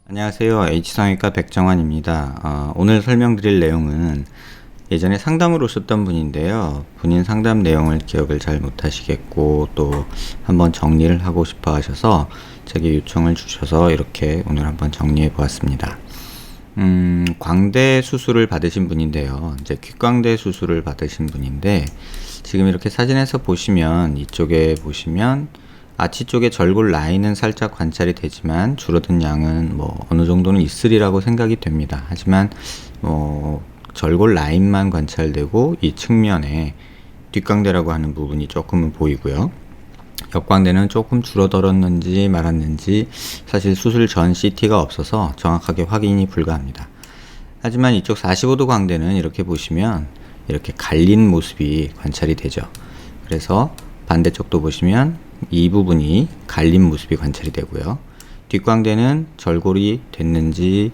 안녕하세요. H성형외과 백정환입니다. 오늘 설명드릴 내용은 예전에 상담을 오셨던 분인데요. 본인 상담 내용을 기억을 잘 못하시겠고 또 한번 정리를 하고 싶어 하셔서 제게 요청을 주셔서 이렇게 오늘 한번 정리해 보았습니다. 광대 수술을 받으신 분인데요. 이제 귓광대 수술을 받으신 분인데 지금 이렇게 사진에서 보시면 이쪽에 보시면 아치 쪽에 절골 라인은 살짝 관찰이 되지만 줄어든 양은 어느 정도는 있으리라고 생각이 됩니다. 하지만 절골 라인만 관찰되고 이 측면에 뒷광대라고 하는 부분이 조금은 보이고요. 옆광대는 조금 줄어들었는지 말았는지 사실 수술 전 CT가 없어서 정확하게 확인이 불가합니다. 하지만 이쪽 45도 광대는 이렇게 보시면 이렇게 갈린 모습이 관찰이 되죠. 그래서 반대쪽도 보시면 이 부분이 갈린 모습이 관찰이 되고요. 뒷광대는 절골이 됐는지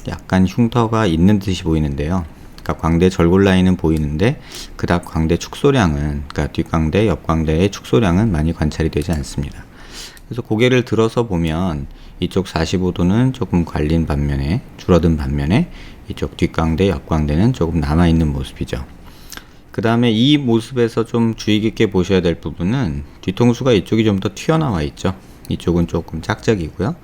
약간 흉터가 있는 듯이 보이는데요. 그러니까 광대 절골 라인은 보이는데 그닥 광대 축소량은, 그러니까 뒷광대, 옆광대의 축소량은 많이 관찰이 되지 않습니다. 그래서 고개를 들어서 보면 이쪽 45도는 조금 갈린 반면에, 줄어든 반면에 이쪽 뒷광대, 옆광대는 조금 남아있는 모습이죠. 그 다음에 이 모습에서 좀 주의 깊게 보셔야 될 부분은 뒤통수가 이쪽이 좀 더 튀어나와 있죠. 이쪽은 조금 짝짝이고요.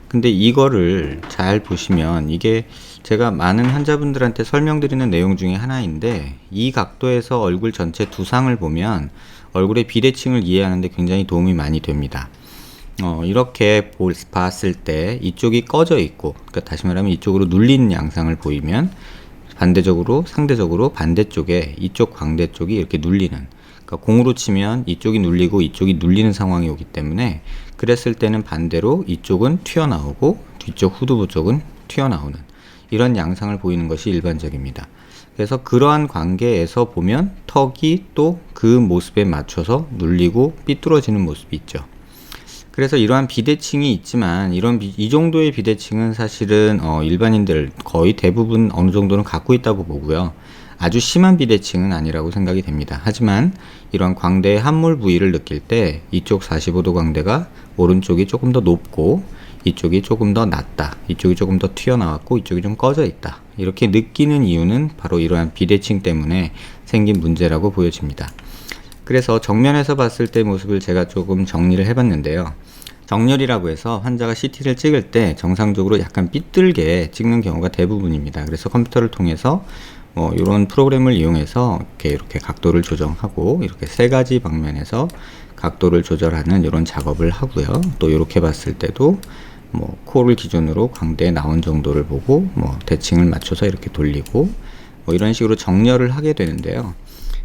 근데 이거를 잘 보시면 이게 제가 많은 환자분들한테 설명드리는 내용 중에 하나인데 이 각도에서 얼굴 전체 두상을 보면 얼굴의 비대칭을 이해하는 데 굉장히 도움이 많이 됩니다. 이렇게 봤을 때 이쪽이 꺼져 있고, 그러니까 다시 말하면 이쪽으로 눌리는 양상을 보이면 반대적으로, 상대적으로 반대쪽에 이쪽 광대 쪽이 이렇게 눌리는, 그러니까 공으로 치면 이쪽이 눌리고 이쪽이 눌리는 상황이 오기 때문에 그랬을 때는 반대로 이쪽은 튀어나오고 뒤쪽 후두부 쪽은 튀어나오는 이런 양상을 보이는 것이 일반적입니다. 그래서 그러한 관계에서 보면 턱이 또 그 모습에 맞춰서 눌리고 삐뚤어지는 모습이 있죠. 그래서 이러한 비대칭이 있지만 이 정도의 비대칭은 사실은 일반인들 거의 대부분 어느 정도는 갖고 있다고 보고요. 아주 심한 비대칭은 아니라고 생각이 됩니다. 하지만 이러한 광대의 함몰 부위를 느낄 때 이쪽 45도 광대가 오른쪽이 조금 더 높고 이쪽이 조금 더 낮다, 이쪽이 조금 더 튀어나왔고 이쪽이 좀 꺼져 있다, 이렇게 느끼는 이유는 바로 이러한 비대칭 때문에 생긴 문제라고 보여집니다. 그래서 정면에서 봤을 때 모습을 제가 조금 정리를 해봤는데요. 정렬이라고 해서 환자가 CT를 찍을 때 정상적으로 약간 삐뚤게 찍는 경우가 대부분입니다. 그래서 컴퓨터를 통해서 이런 프로그램을 이용해서 이렇게 각도를 조정하고 이렇게 세 가지 방면에서 각도를 조절하는 이런 작업을 하고요. 또 이렇게 봤을 때도 코를 기준으로 광대에 나온 정도를 보고 대칭을 맞춰서 이렇게 돌리고 이런 식으로 정렬을 하게 되는데요.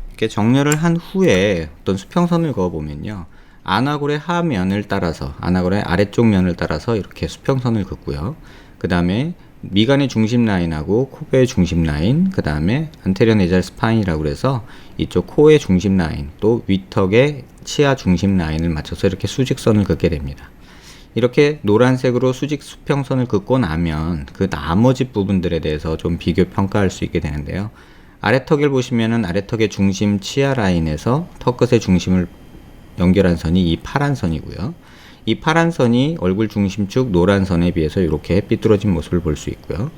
이렇게 정렬을 한 후에 어떤 수평선을 그어 보면요, 안아골의 하면을 따라서, 안아골의 아래쪽 면을 따라서 이렇게 수평선을 긋고요. 그 다음에 미간의 중심 라인하고 코뼈의 중심 라인, 그 다음에 안테리어 네잘 스파인이라고 해서 이쪽 코의 중심 라인, 또 위턱의 치아 중심 라인을 맞춰서 이렇게 수직선을 긋게 됩니다. 이렇게 노란색으로 수평선을 긋고 나면 그 나머지 부분들에 대해서 좀 비교 평가할 수 있게 되는데요. 아래턱을 보시면은 아래턱의 중심 치아 라인에서 턱끝의 중심을 연결한 선이 이 파란 선이고요. 이 파란 선이 얼굴 중심축 노란 선에 비해서 이렇게 삐뚤어진 모습을 볼 수 있고요.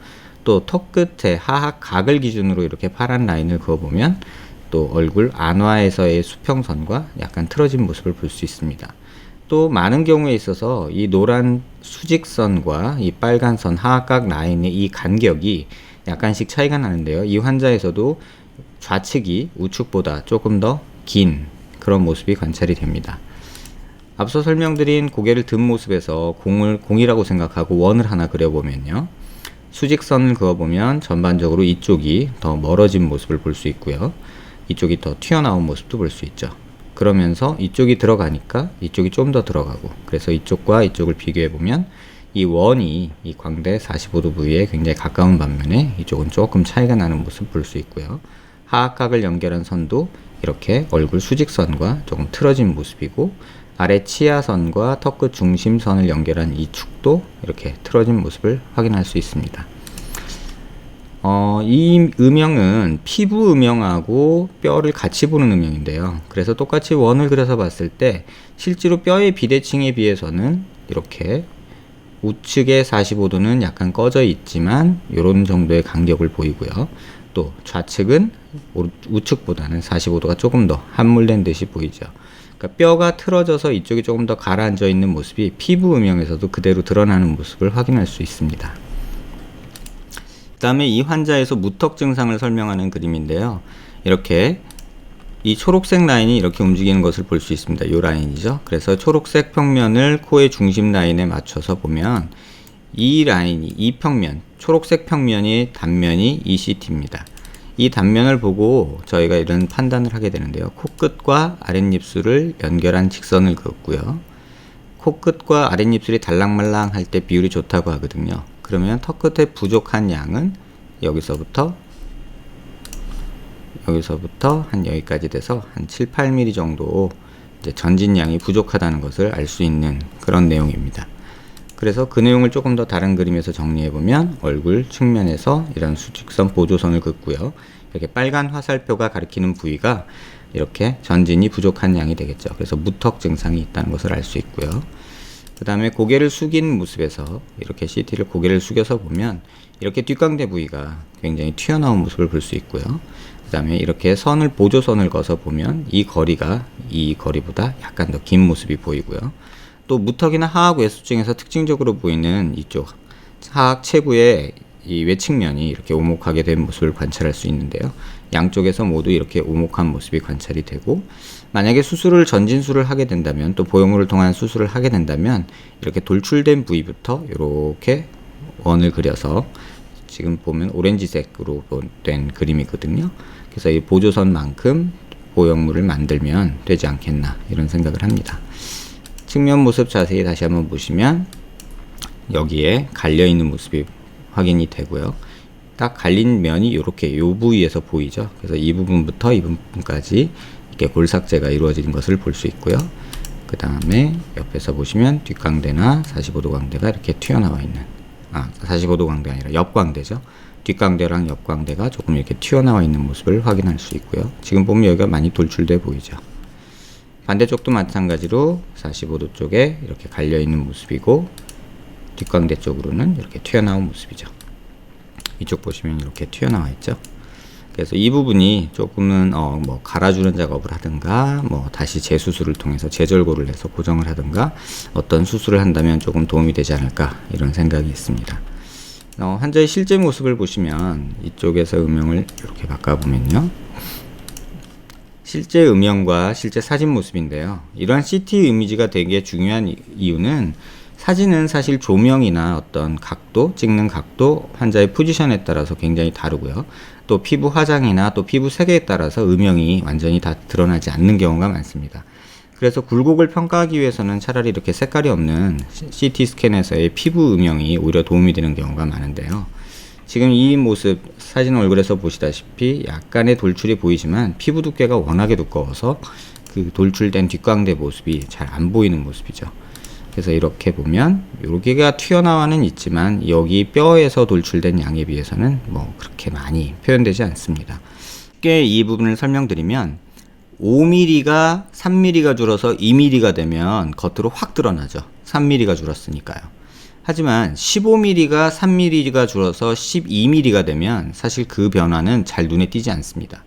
또 턱 끝에 하악 각을 기준으로 이렇게 파란 라인을 그어보면 또 얼굴 안와에서의 수평선과 약간 틀어진 모습을 볼 수 있습니다. 또 많은 경우에 있어서 이 노란 수직선과 이 빨간 선 하악각 라인의 이 간격이 약간씩 차이가 나는데요. 이 환자에서도 좌측이 우측보다 조금 더 긴 그런 모습이 관찰이 됩니다. 앞서 설명드린 고개를 든 모습에서 공이라고 생각하고 원을 하나 그려보면요, 수직선을 그어보면 전반적으로 이쪽이 더 멀어진 모습을 볼 수 있고요, 이쪽이 더 튀어나온 모습도 볼 수 있죠. 그러면서 이쪽이 들어가니까 이쪽이 좀 더 들어가고, 그래서 이쪽과 이쪽을 비교해보면 이 원이 이 광대 45도 부위에 굉장히 가까운 반면에 이쪽은 조금 차이가 나는 모습을 볼 수 있고요. 하악각을 연결한 선도 이렇게 얼굴 수직선과 조금 틀어진 모습이고, 아래 치아선과 턱끝 중심선을 연결한 이 축도 이렇게 틀어진 모습을 확인할 수 있습니다. 이 음영은 피부 음영하고 뼈를 같이 보는 음영인데요. 그래서 똑같이 원을 그려서 봤을 때 실제로 뼈의 비대칭에 비해서는 이렇게 우측의 45도는 약간 꺼져 있지만 이런 정도의 간격을 보이고요. 또 좌측은 우측보다는 45도가 조금 더 함몰된 듯이 보이죠. 그러니까 뼈가 틀어져서 이쪽이 조금 더 가라앉아 있는 모습이 피부 음영에서도 그대로 드러나는 모습을 확인할 수 있습니다. 그 다음에 이 환자에서 무턱 증상을 설명하는 그림인데요. 이렇게 이 초록색 라인이 이렇게 움직이는 것을 볼 수 있습니다. 이 라인이죠. 그래서 초록색 평면을 코의 중심 라인에 맞춰서 보면 이 라인이, 이 평면, 초록색 평면이 단면이 ECT입니다. 이 단면을 보고 저희가 이런 판단을 하게 되는데요. 코끝과 아랫입술을 연결한 직선을 그었고요. 코끝과 아랫입술이 달랑말랑 할 때 비율이 좋다고 하거든요. 그러면 턱끝에 부족한 양은 여기서부터 한 여기까지 돼서 한 7, 8mm 정도 이제 전진량이 부족하다는 것을 알 수 있는 그런 내용입니다. 그래서 그 내용을 조금 더 다른 그림에서 정리해 보면 얼굴 측면에서 이런 수직선 보조선을 긋고요. 이렇게 빨간 화살표가 가리키는 부위가 이렇게 전진이 부족한 양이 되겠죠. 그래서 무턱 증상이 있다는 것을 알 수 있고요. 그 다음에 고개를 숙인 모습에서 이렇게 CT를 고개를 숙여서 보면 이렇게 뒷광대 부위가 굉장히 튀어나온 모습을 볼 수 있고요. 그 다음에 이렇게 선을 보조선을 그어서 보면 이 거리가 이 거리보다 약간 더 긴 모습이 보이고요. 또 무턱이나 하악 외수증에서 특징적으로 보이는 이쪽 하악 체구의 이 외측면이 이렇게 오목하게 된 모습을 관찰할 수 있는데요. 양쪽에서 모두 이렇게 오목한 모습이 관찰이 되고, 만약에 수술을 전진술을 하게 된다면, 또 보형물을 통한 수술을 하게 된다면 이렇게 돌출된 부위부터 이렇게 원을 그려서 지금 보면 오렌지색으로 된 그림이거든요. 그래서 이 보조선만큼 보형물을 만들면 되지 않겠나 이런 생각을 합니다. 측면 모습 자세히 다시 한번 보시면 여기에 갈려있는 모습이 확인이 되고요. 딱 갈린 면이 이렇게 요 부위에서 보이죠. 그래서 이 부분부터 이 부분까지 이렇게 골삭제가 이루어진 것을 볼 수 있고요. 그 다음에 옆에서 보시면 뒷광대나 45도 광대가 이렇게 튀어나와 있는, 45도 광대 아니라 옆광대죠. 뒷광대랑 옆광대가 조금 이렇게 튀어나와 있는 모습을 확인할 수 있고요. 지금 보면 여기가 많이 돌출돼 보이죠. 반대쪽도 마찬가지로 45도 쪽에 이렇게 갈려 있는 모습이고, 뒷광대 쪽으로는 이렇게 튀어나온 모습이죠. 이쪽 보시면 이렇게 튀어나와 있죠. 그래서 이 부분이 조금은 뭐 갈아주는 작업을 하든가, 뭐 다시 재수술을 통해서 재절골을 해서 고정을 하든가, 어떤 수술을 한다면 조금 도움이 되지 않을까 이런 생각이 있습니다. 환자의 실제 모습을 보시면 이쪽에서 음영을 이렇게 바꿔보면요, 실제 음영과 실제 사진 모습인데요. 이러한 CT 이미지가 되게 중요한 이유는, 사진은 사실 조명이나 어떤 각도, 찍는 각도, 환자의 포지션에 따라서 굉장히 다르고요. 또 피부 화장이나 또 피부 색에 따라서 음영이 완전히 다 드러나지 않는 경우가 많습니다. 그래서 굴곡을 평가하기 위해서는 차라리 이렇게 색깔이 없는 CT 스캔에서의 피부 음영이 오히려 도움이 되는 경우가 많은데요. 지금 이 모습, 사진 얼굴에서 보시다시피 약간의 돌출이 보이지만 피부 두께가 워낙에 두꺼워서 그 돌출된 뒷광대 모습이 잘 안 보이는 모습이죠. 그래서 이렇게 보면 여기가 튀어나와는 있지만 여기 뼈에서 돌출된 양에 비해서는 뭐 그렇게 많이 표현되지 않습니다. 쉽게 이 부분을 설명드리면 5mm가 3mm가 줄어서 2mm가 되면 겉으로 확 드러나죠. 3mm가 줄었으니까요. 하지만 15mm가 3mm가 줄어서 12mm가 되면 사실 그 변화는 잘 눈에 띄지 않습니다.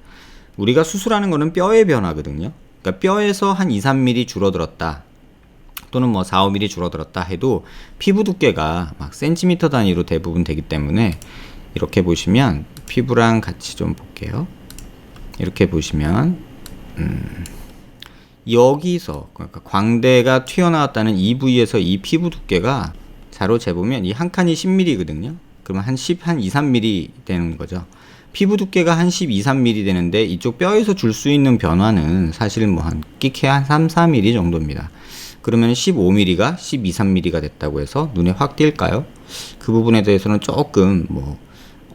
우리가 수술하는 거는 뼈의 변화거든요. 그러니까 뼈에서 한 2, 3mm 줄어들었다, 또는 뭐 4, 5mm 줄어들었다 해도 피부 두께가 막 센티미터 단위로 대부분 되기 때문에, 이렇게 보시면 피부랑 같이 좀 볼게요. 이렇게 보시면 여기서, 그러니까 광대가 튀어나왔다는 이 부위에서 이 피부 두께가 자로 재보면 이 한 칸이 10mm거든요. 그러면 한 2, 3mm 되는 거죠. 피부 두께가 한 12, 3mm 되는데 이쪽 뼈에서 줄 수 있는 변화는 사실 뭐 한 끼케 한 3, 4mm 정도입니다. 그러면 15mm가 12, 3mm가 됐다고 해서 눈에 확 띌까요? 그 부분에 대해서는 조금 뭐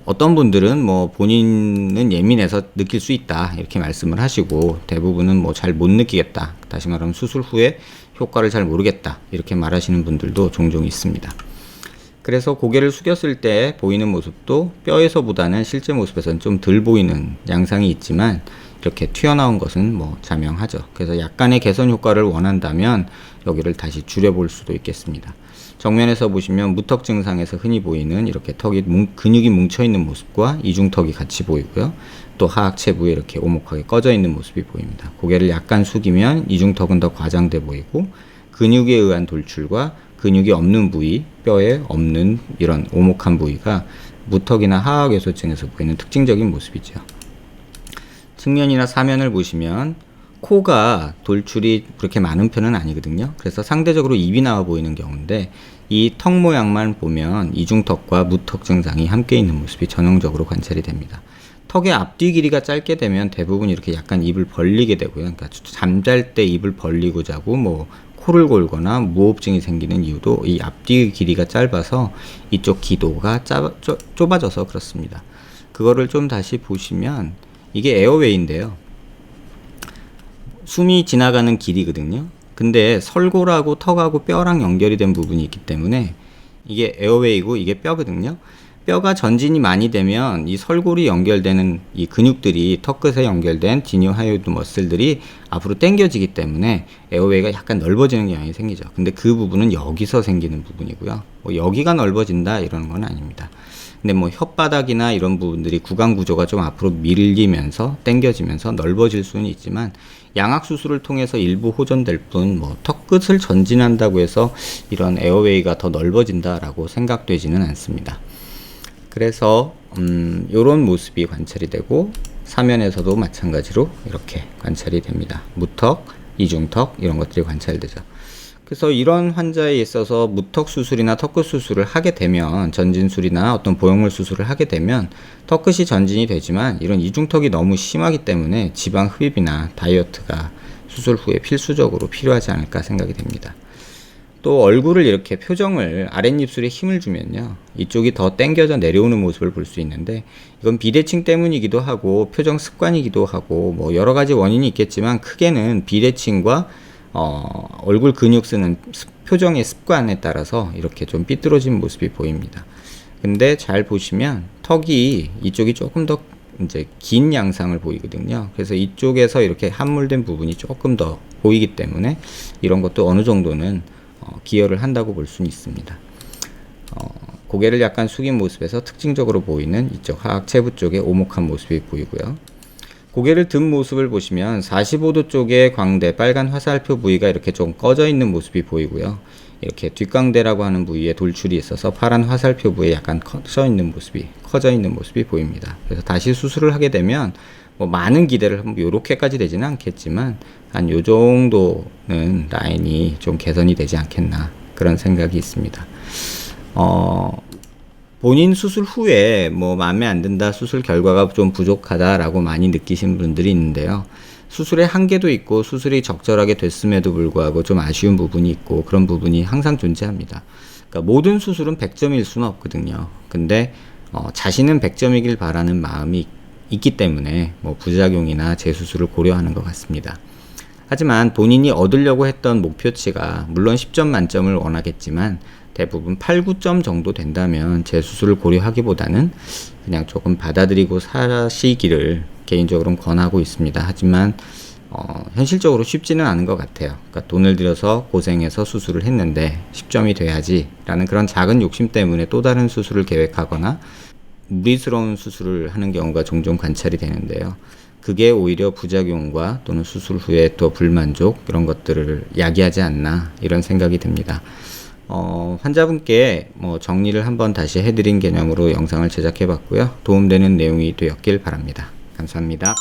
어떤 분들은 뭐 본인은 예민해서 느낄 수 있다 이렇게 말씀을 하시고, 대부분은 뭐 잘 못 느끼겠다, 다시 말하면 수술 후에 효과를 잘 모르겠다 이렇게 말하시는 분들도 종종 있습니다. 그래서 고개를 숙였을 때 보이는 모습도 뼈에서보다는 실제 모습에서는 좀 덜 보이는 양상이 있지만 이렇게 튀어나온 것은 뭐 자명하죠. 그래서 약간의 개선 효과를 원한다면 여기를 다시 줄여볼 수도 있겠습니다. 정면에서 보시면 무턱 증상에서 흔히 보이는 이렇게 근육이 뭉쳐있는 모습과 이중턱이 같이 보이고요. 또 하악체부에 이렇게 오목하게 꺼져 있는 모습이 보입니다. 고개를 약간 숙이면 이중턱은 더 과장돼 보이고 근육에 의한 돌출과 근육이 없는 부위, 뼈에 없는 이런 오목한 부위가 무턱이나 하악외소증에서 보이는 특징적인 모습이죠. 측면이나 사면을 보시면 코가 돌출이 그렇게 많은 편은 아니거든요. 그래서 상대적으로 입이 나와 보이는 경우인데 이 턱 모양만 보면 이중턱과 무턱 증상이 함께 있는 모습이 전형적으로 관찰이 됩니다. 턱의 앞뒤 길이가 짧게 되면 대부분 이렇게 약간 입을 벌리게 되고요. 그러니까 잠잘 때 입을 벌리고 자고 뭐 코를 골거나 무호흡증이 생기는 이유도 이 앞뒤 길이가 짧아서 이쪽 기도가 좁아져서 그렇습니다. 그거를 좀 다시 보시면 이게 에어웨이인데요. 숨이 지나가는 길이거든요. 근데 설골하고 턱하고 뼈랑 연결이 된 부분이 있기 때문에 이게 에어웨이고 이게 뼈거든요. 뼈가 전진이 많이 되면 이 설골이 연결되는 이 근육들이 턱끝에 연결된 지니어하이오드 머슬들이 앞으로 당겨지기 때문에 에어웨이가 약간 넓어지는 경향이 생기죠. 근데 그 부분은 여기서 생기는 부분이고요. 뭐 여기가 넓어진다 이런 건 아닙니다. 근데 뭐 혓바닥이나 이런 부분들이 구강 구조가 좀 앞으로 밀리면서 당겨지면서 넓어질 수는 있지만 양악 수술을 통해서 일부 호전될 뿐 뭐 턱끝을 전진한다고 해서 이런 에어웨이가 더 넓어진다라고 생각되지는 않습니다. 그래서 이런 모습이 관찰이 되고 사면에서도 마찬가지로 이렇게 관찰이 됩니다. 무턱, 이중턱 이런 것들이 관찰되죠. 그래서 이런 환자에 있어서 무턱 수술이나 턱끝 수술을 하게 되면 전진술이나 어떤 보형물 수술을 하게 되면 턱끝이 전진이 되지만 이런 이중턱이 너무 심하기 때문에 지방 흡입이나 다이어트가 수술 후에 필수적으로 필요하지 않을까 생각이 됩니다. 또 얼굴을 이렇게 표정을 아랫입술에 힘을 주면요 이쪽이 더 당겨져 내려오는 모습을 볼 수 있는데 이건 비대칭 때문이기도 하고 표정 습관이기도 하고 뭐 여러 가지 원인이 있겠지만 크게는 비대칭과 얼굴 근육 쓰는 표정의 습관에 따라서 이렇게 좀 삐뚤어진 모습이 보입니다. 근데 잘 보시면 턱이 이쪽이 조금 더 이제 긴 양상을 보이거든요. 그래서 이쪽에서 이렇게 함몰된 부분이 조금 더 보이기 때문에 이런 것도 어느 정도는 기여를 한다고 볼 수는 있습니다. 고개를 약간 숙인 모습에서 특징적으로 보이는 이쪽 하악체부 쪽에 오목한 모습이 보이고요. 고개를 든 모습을 보시면 45도 쪽에 광대 빨간 화살표 부위가 이렇게 좀 꺼져 있는 모습이 보이고요. 이렇게 뒷광대라고 하는 부위에 돌출이 있어서 파란 화살표 부위에 약간 커져 있는 모습이 보입니다. 그래서 다시 수술을 하게 되면 뭐 많은 기대를 하면 요렇게까지 되지는 않겠지만 한 요 정도는 라인이 좀 개선이 되지 않겠나 그런 생각이 있습니다. 본인 수술 후에 뭐 마음에 안 든다, 수술 결과가 좀 부족하다라고 많이 느끼신 분들이 있는데요. 수술의 한계도 있고 수술이 적절하게 됐음에도 불구하고 좀 아쉬운 부분이 있고 그런 부분이 항상 존재합니다. 그러니까 모든 수술은 100점일 수는 없거든요. 근데 자신은 100점이길 바라는 마음이 있기 때문에 뭐 부작용이나 재수술을 고려하는 것 같습니다. 하지만 본인이 얻으려고 했던 목표치가 물론 10점 만점을 원하겠지만 대부분 8, 9점 정도 된다면 재수술을 고려하기보다는 그냥 조금 받아들이고 사시기를 개인적으로는 권하고 있습니다. 하지만 현실적으로 쉽지는 않은 것 같아요. 그러니까 돈을 들여서 고생해서 수술을 했는데 10점이 돼야지 라는 그런 작은 욕심 때문에 또 다른 수술을 계획하거나 무리스러운 수술을 하는 경우가 종종 관찰이 되는데요. 그게 오히려 부작용과 또는 수술 후에 또 불만족 이런 것들을 야기하지 않나 이런 생각이 듭니다. 환자분께 뭐 정리를 한번 다시 해드린 개념으로 영상을 제작해 봤고요. 도움되는 내용이 되었길 바랍니다. 감사합니다.